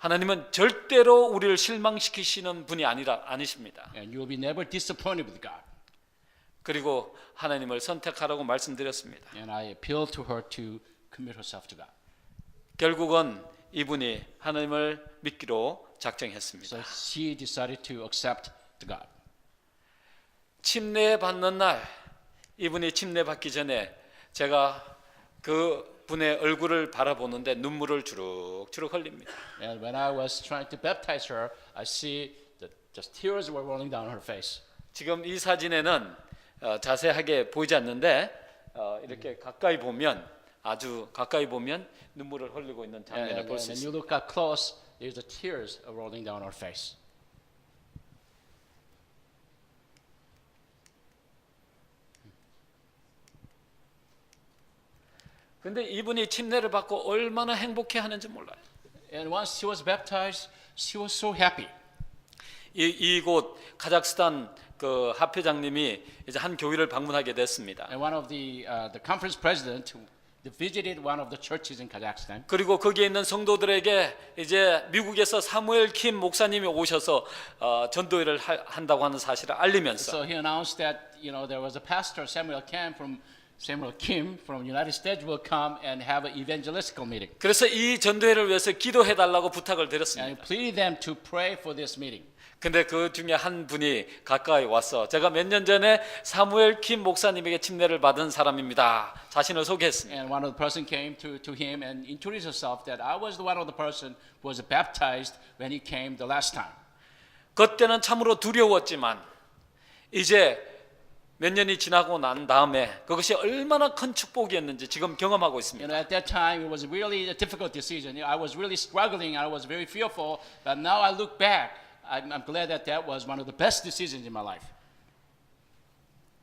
하나님은 절대로 우리를 실망시키시는 분이 아니십니다. And you will be never disappointed with God. 그리고 하나님을 선택하라고 말씀드렸습니다. And I appeal to her to commit herself to God. 결국은 이분이 하나님을 믿기로 작정했습니다. So she decided to accept God. 침례받는 날, 이분이 침례받기 전에 제가 그 분의 얼굴을 바라보는데 눈물을 주룩주룩 흘립니다. And when I was trying to baptize her, I see that just tears were rolling down her face. 지금 이 사진에는 자세하게 보이지 않는데 이렇게 가까이 보면 아주 가까이 보면 눈물을 흘리고 있는 장면을 볼 수 And when you 있습니다. look up close, there's the tears are rolling down her face. 근데 이분이 침례를 받고 얼마나 행복해하는지 몰라요. And once she was baptized, she was so happy. 이곳 카자흐스탄 그 합회장님이 이제 한 교회를 방문하게 됐습니다. And one of the conference president visited one of the churches in Kazakhstan. 그리고 거기에 있는 성도들에게 이제 미국에서 사무엘 킴 목사님이 오셔서 전도회를 한다고 하는 사실을 알리면서 So he announced that there was a pastor Samuel Kim from United States will come and have an evangelistical meeting. 그래서 이 전도회를 위해서 기도해 달라고 부탁을 And 드렸습니다. pleaded them to pray for this meeting. 근데 그 중에 한 분이 가까이 와서 제가 몇 년 전에 사무엘 킴 목사님에게 침례를 받은 사람입니다. 자신을 소개했습니다. And one of the person came to him and introduced herself that I was the one of the person who was baptized when he came the last time. 그때는 참으로 두려웠지만 이제 몇 년이 지나고 난 다음에 그것이 얼마나 큰 축복이었는지 지금 경험하고 있습니다. At that time it was really a difficult decision. I was really struggling. I was very fearful. But now I look back, I'm glad that was one of the best decisions in my life.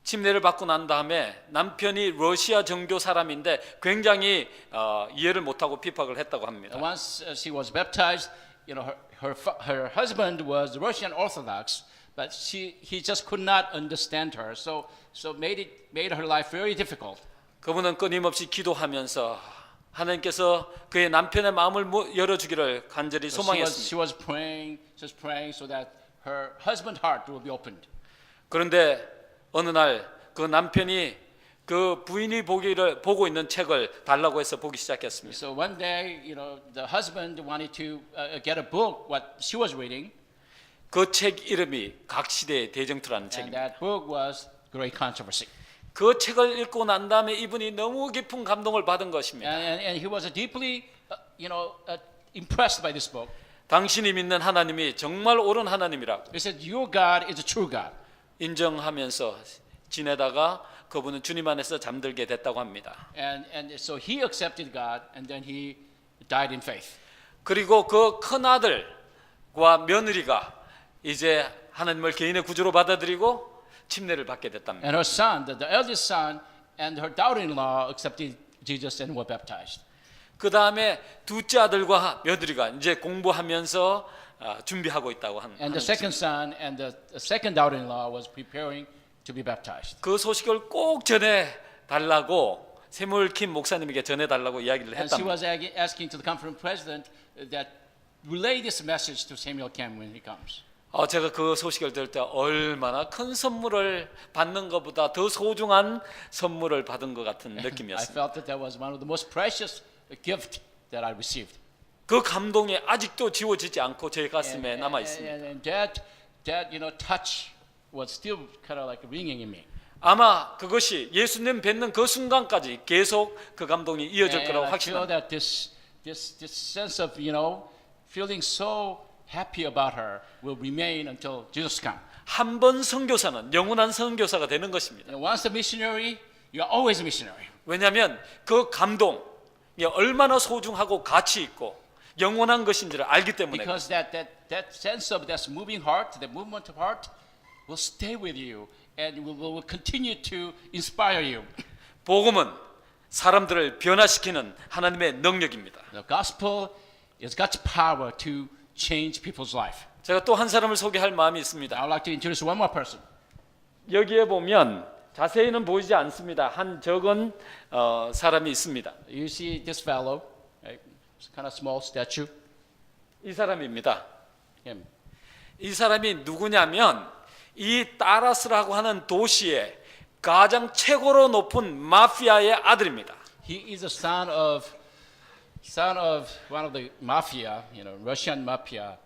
침례를 받고 난 다음에 남편이 러시아 정교 사람인데 굉장히 이해를 못하고 핍박을 했다고 합니다. Once she was baptized, her husband was Russian Orthodox, but he just could not understand her. So made her life very difficult. 그분은 끊임없이 기도하면서 하나님께서 그의 남편의 마음을 열어주기를 간절히 소망했습니다. She was praying so that her husband's heart will be opened. 그런데 어느 날 그 남편이 그 부인이 보고 있는 책을 달라고 해서 보기 시작했습니다. So one day, the husband wanted to get a book what she was reading. 그 책 이름이 각시대의 대쟁투라는 And 책입니다. that book was Great Controversy. 그 책을 읽고 난 다음에 이분이 너무 깊은 감동을 받은 것입니다. And he was deeply, impressed by this book. 당신이 믿는 하나님이 정말 옳은 하나님이라고 He said, "Your God is a true God." 인정하면서 지내다가 그분은 주님 안에서 잠들게 됐다고 합니다. And so he accepted God, and then he died in faith. 그리고 그 큰 아들과 며느리가 이제 하나님을 개인의 구주로 받아들이고 침례를 받게 됐답니다. And her son, the eldest son, and her daughter-in-law accepted Jesus and were baptized. 그 다음에 둘째 아들과 며느리가 이제 공부하면서 준비하고 있다고 하는 And the second son and the second daughter-in-law was preparing to be baptized. 그 소식을 꼭 전해 달라고 세무엘 킴 목사님에게 전해 달라고 이야기를 And she 했답니다. was asking to the conference president that relay this message to Samuel Kim when he comes. 제가 그 소식을 들을 때 얼마나 큰 선물을 받는 것보다 더 소중한 선물을 받은 것 같은 I 느낌이었습니다. felt that was one of the most precious gift that I received. 그 감동이 아직도 지워지지 않고 제 가슴에 남아 있습니다. And that touch was still kind of like ringing in me. 아마 그것이 예수님 뵙는 그 순간까지 계속 그 감동이 이어질 And 거라고 I feel 확신합니다. that this sense of feeling so happy about her will remain until Jesus comes. 한 번 선교사는 영원한 선교사가 되는 것입니다. And once a missionary, you are always a missionary. 왜냐하면 그 감동이 얼마나 소중하고 가치 있고 영원한 것인지를 알기 때문에 Because that sense of that moving heart, that movement of heart, will stay with you and will continue to inspire you. 복음은 사람들을 변화시키는 하나님의 능력입니다. The gospel is God's power to change people's life. 제가 또 한 사람을 소개할 마음이 있습니다. I would like to introduce one more person. 여기에 보면 자세히는 보이지 않습니다. 한 적은 사람이 있습니다. You see this fellow, right? It's kind of small statue. 이 사람입니다. Him. 이 사람이 누구냐면 이 따라스라고 하는 도시의 가장 최고로 높은 마피아의 아들입니다. He is the son of one of the mafia, Russian mafia,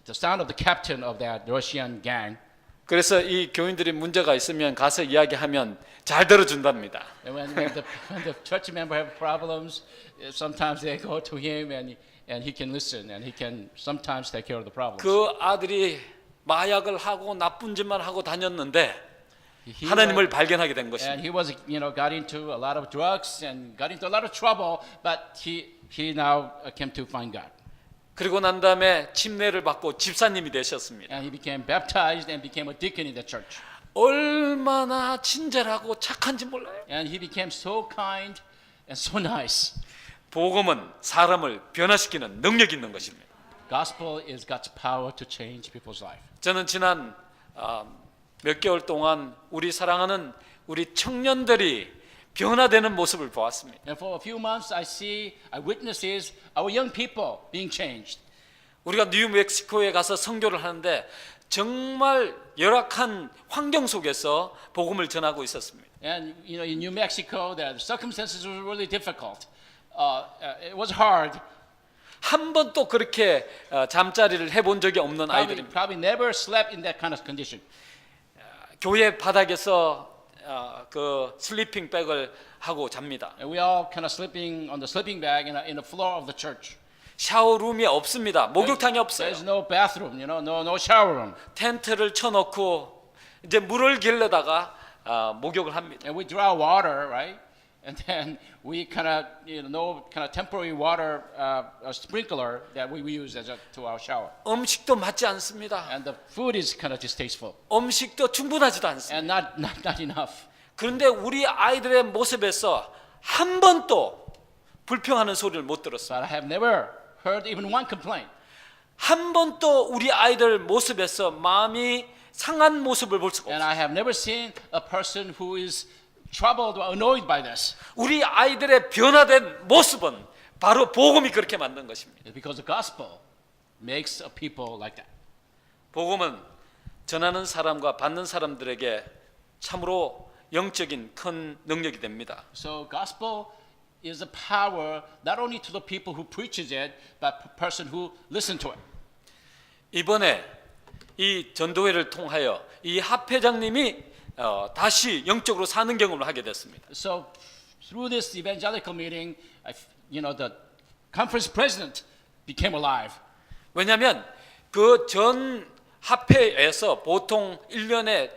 the son of the captain of that Russian gang. 그래서 이 교인들이 문제가 있으면 가서 이야기하면 잘 들어준답니다. And when the church member have problems, sometimes they go to him and he can listen and he can sometimes take care of the problems. 그 아들이 마약을 하고 나쁜 짓만 하고 다녔는데 He 하나님을 발견하게 된 것입니다. And he was, got into a lot of drugs and got into a lot of trouble, but he now came to find God. 그리고 난 다음에 침례를 받고 집사님이 되셨습니다. And he became baptized and became a deacon in the church. 얼마나 친절하고 착한지 몰라요. And he became so kind and so nice. 복음은 사람을 변화시키는 능력이 있는 것입니다. Gospel is God's power to change people's life. 저는 지난 몇 개월 동안 우리 사랑하는 우리 청년들이 변화되는 모습을 보았습니다. And for a few months, I witnesses our young people being changed. 우리가 뉴멕시코에 가서 선교를 하는데 정말 열악한 환경 속에서 복음을 전하고 있었습니다. And in New Mexico, the circumstances were really difficult. It was hard. 한 번도 그렇게 잠자리를 해본 적이 없는 아이들입니다. Probably never slept in that kind of condition. 교회 바닥에서 그 슬리핑 백을 하고 잡니다. And we all kind of sleeping on the sleeping bag in the floor of the church. 샤워룸이 없습니다. 목욕탕이 없어요. There's no bathroom, no shower room. 텐트를 쳐놓고 이제 물을 길러다가 목욕을 합니다. And we draw water, right? And then we kind of, temporary water sprinkler that we use to our shower. 음식도 맞지 않습니다. And the food is kind of distasteful 음식도 충분하지도 않습니다. and not enough. 그런데 우리 아이들의 모습에서 한 번도 불평하는 소리를 못 들었어요. But I have never heard even one complaint. 한 번도 우리 아이들 모습에서 마음이 상한 모습을 볼 수가 And 없어요. I have never seen a person who is troubled or annoyed by this. 우리 아이들의 변화된 모습은 바로 복음이 그렇게 만든 것입니다. It's because the gospel makes a people like that. 복음은 전하는 사람과 받는 사람들에게 참으로 영적인 큰 능력이 됩니다. So gospel is a power not only to the people who preaches it, but the person who listen to it. 이번에 이 전도회를 통하여 이 합회장님이 다시 영적으로 사는 경험을 하게 됐습니다. So through this evangelical meeting, the conference president became alive. 왜냐하면 그 전 합회에서 보통 1년에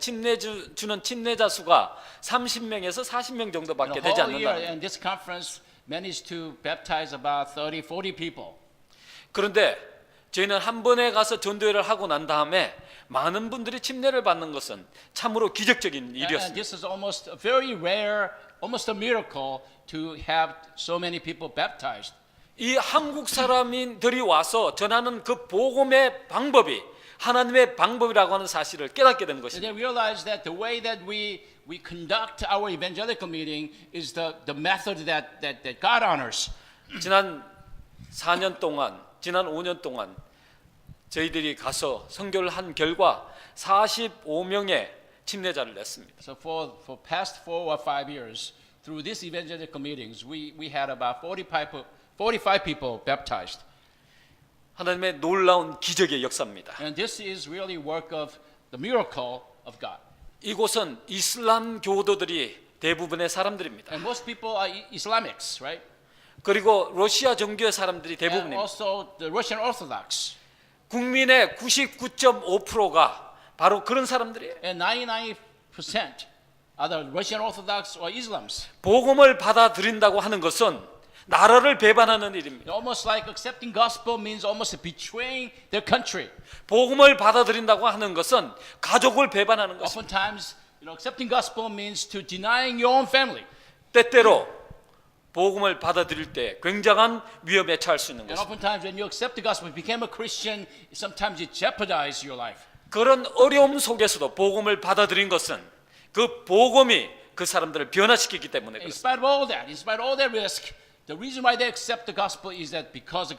주는 침례자 수가 30명에서 40명 정도밖에 되지 whole year, 않는다. and this conference managed to baptize about 30, 40 people. 그런데 저희는 한 번에 가서 전도회를 하고 난 다음에 많은 분들이 침례를 받는 것은 참으로 기적적인 And 일이었습니다. this is almost a very rare, almost a miracle to have so many people baptized. 이 한국 사람들이 와서 전하는 그 복음의 방법이 하나님의 방법이라고 하는 사실을 깨닫게 된 And 것입니다. they realized that the way that we conduct our evangelical meeting is the method that God honors. 지난 4년 동안, 지난 5년 동안 저희들이 가서 선교를 한 결과 45명의 침례자를 냈습니다. So for past 4 or 5 years, through these evangelical meetings, we had about 45 people baptized. 하나님의 놀라운 기적의 역사입니다. And this is really work of the miracle of God. 이곳은 이슬람 교도들이 대부분의 사람들입니다. And most people are Islamics, right? 그리고 러시아 정교의 사람들이 And 대부분입니다. also the Russian Orthodox. 국민의 99.5%가 바로 그런 사람들이에요. And 99% are the Russian Orthodox or Islams. 복음을 받아들인다고 하는 것은 나라를 배반하는 일입니다. Almost like accepting gospel means almost betraying their country. 복음을 받아들인다고 하는 것은 가족을 배반하는 것입니다. Oftentimes, accepting gospel means to denying your own family. 때때로 복음을 받아들일 때 굉장한 위험에 처할 수 있는 And 것입니다. oftentimes, when you accept the gospel, become a Christian, sometimes it jeopardizes your life. 그런 어려움 속에서도 복음을 받아들인 것은 그 복음이 그 사람들을 변화시키기 때문에 In 그렇습니다. spite of all that, in spite of all that risk, the reason why they accept the gospel is that because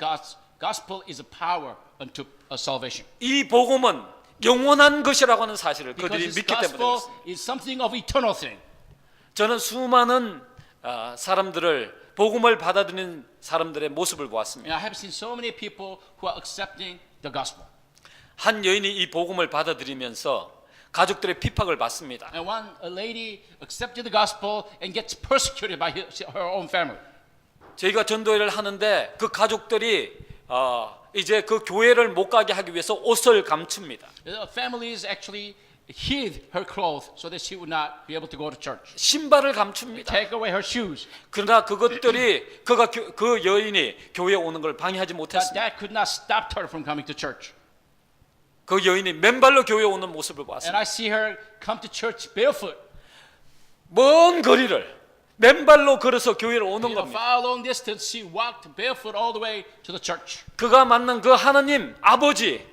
gospel is a power unto salvation. 이 복음은 영원한 것이라고 하는 사실을 Because 그들이 this 믿기 때문에 gospel 그렇습니다. is something of eternal thing. 저는 수많은 사람들을 복음을 받아들이는 사람들의 모습을 보았습니다. And I have seen so many people who are accepting the gospel. 한 여인이 이 복음을 받아들이면서 가족들의 핍박을 받습니다. And one a lady accepted the gospel and gets persecuted by her own family. 저희가 전도회를 하는데 그 가족들이 이제 그 교회를 못 가게 하기 위해서 옷을 감춥니다. The families actually hid her clothes so that she would not be able to go to church. 신발을 감춥니다. Take away her shoes. 그러나 그것들이 그 여인이 교회에 오는 걸 방해하지 But 못했습니다. that could not stop her from coming to church. 그 여인이 맨발로 교회에 오는 모습을 And 보았습니다. I see her come to church barefoot. 먼 거리를 맨발로 걸어서 교회를 오는 You know, 겁니다. far long distance, she walked barefoot all the way to the church. 그가 만난 그 하나님 아버지,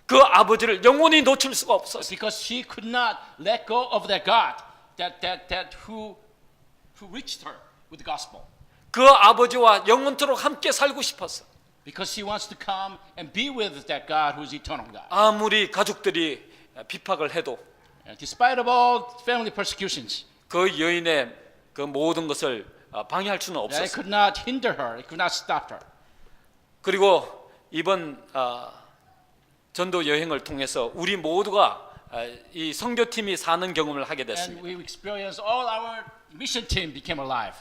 그 아버지를 영원히 놓칠 수가 없었어요. Because she could not let go of that God that who reached her with the gospel. 그 아버지와 영원토록 함께 살고 싶었어. Because she wants to come and be with that God who is eternal God. 아무리 가족들이 핍박을 해도 And despite of all family persecutions, 그 여인의 그 모든 것을 방해할 수는 it 없었어요. could not hinder her. It could not stop her. 그리고 이번 전도 여행을 통해서 우리 모두가 이 선교팀이 사는 경험을 하게 And 됐습니다. we experienced all our mission team became alive.